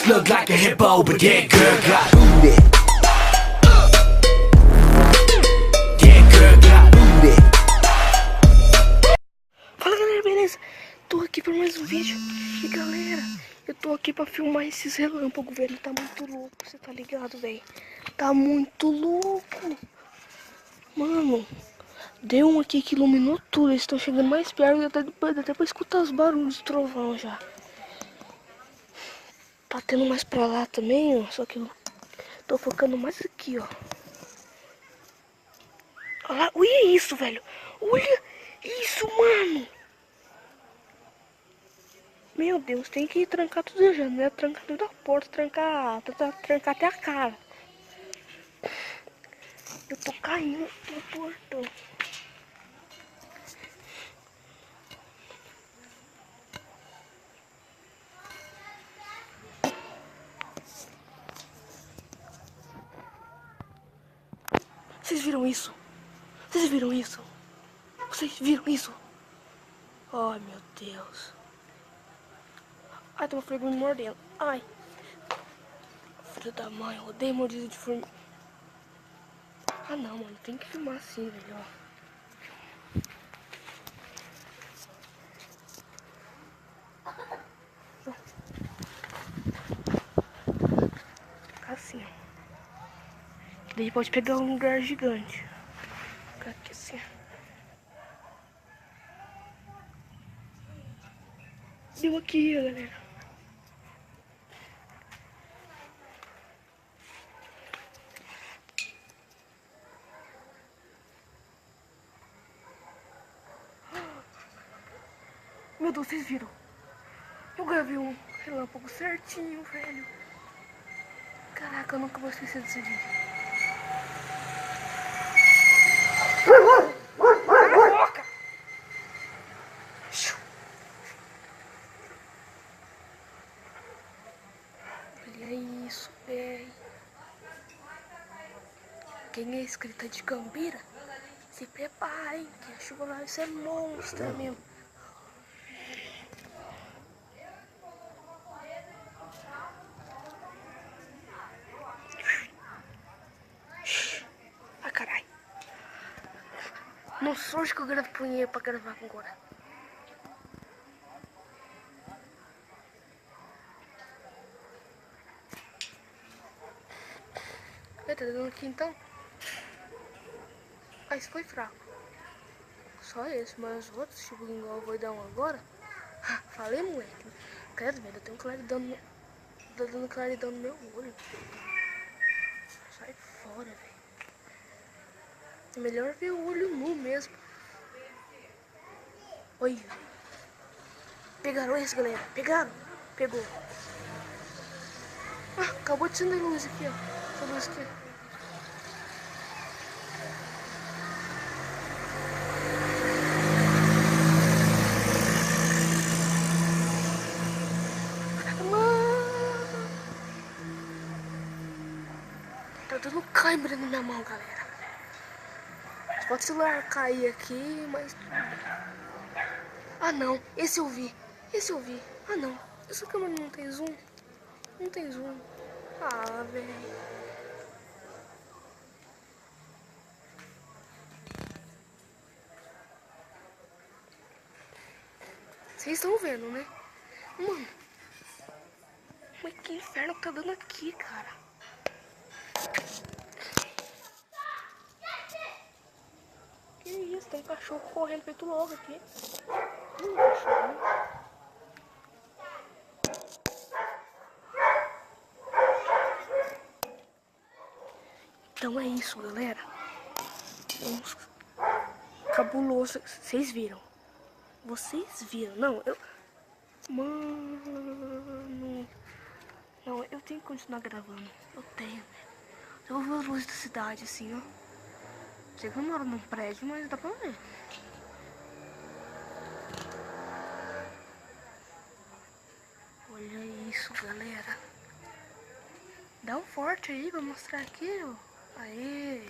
look like a hippo, but that girl got booty. That girl got booty. Fala galera, beleza? Tô aqui pra mais um vídeo. E galera, eu tô aqui pra filmar esses relâmpagos, velho. Tá muito louco, você tá ligado, velho? Tá muito louco. Mano, deu um aqui que iluminou tudo. Eles estão chegando mais perto. Até pra escutar os barulhos do trovão já. Tá tendo mais pra lá também, ó. Só que eu tô focando mais aqui, ó. Olha lá, olha isso, velho. Olha isso, mano. Meu Deus, tem que trancar tudo as janelas, trancar tudo a porta, trancar até a cara. Eu tô caindo no portão. Vocês viram isso? Vocês viram isso? Vocês viram isso? Ai, meu Deus. Ai, tem uma formiga me mordendo. Ai. Filho da mãe, eu odeio mordida de formiga. Ah, não, mano. Tem que filmar assim, velho, ó. Assim, ó. Daí pode pegar um lugar gigante. Ficar aqui assim. Deu aqui, galera. Meu Deus, vocês viram? Eu gravei um relâmpago certinho, velho. Caraca, eu nunca vou esquecer desse vídeo. Olha isso, velho. Quem é inscrita de Cambira, se preparem, que a chuva vai ser monstra mesmo. Ah, caralho. Nossa, hoje que eu gravo punheiro pra gravar agora. Tá dando aqui então? Ah, esse foi fraco. Só esse, mas os outros, tipo, igual eu vou dar um agora. Falei, moleque. Credo, velho, eu tenho claridão no... Tô dando claridão no meu olho. Sai fora, velho. É melhor ver o olho nu mesmo. Olha. Pegaram esse, galera. Pegaram. Pegou. Ah, acabou de acender a luz aqui, ó. Essa luz aqui. Tá dando câimbra na minha mão, galera. Pode o celular cair aqui, mas... Ah, não. Esse eu vi. Esse eu vi. Ah, não. Essa câmera não tem zoom. Não tem zoom. Ah, velho. Vocês estão vendo, né? Mano. Mas que inferno que tá dando aqui, cara. Que isso? Tem um cachorro correndo feito louco aqui. Cachorro. Então é isso, galera. Vamos... Cabuloso. Vocês viram? Vocês viram? Não, eu... Mano... Não, eu tenho que continuar gravando. Eu tenho. Eu vou ver as luzes da cidade, assim, ó. Sei que eu moro num prédio, mas dá pra ver. Olha isso, galera. Dá um forte aí pra mostrar aqui, ó. Aê.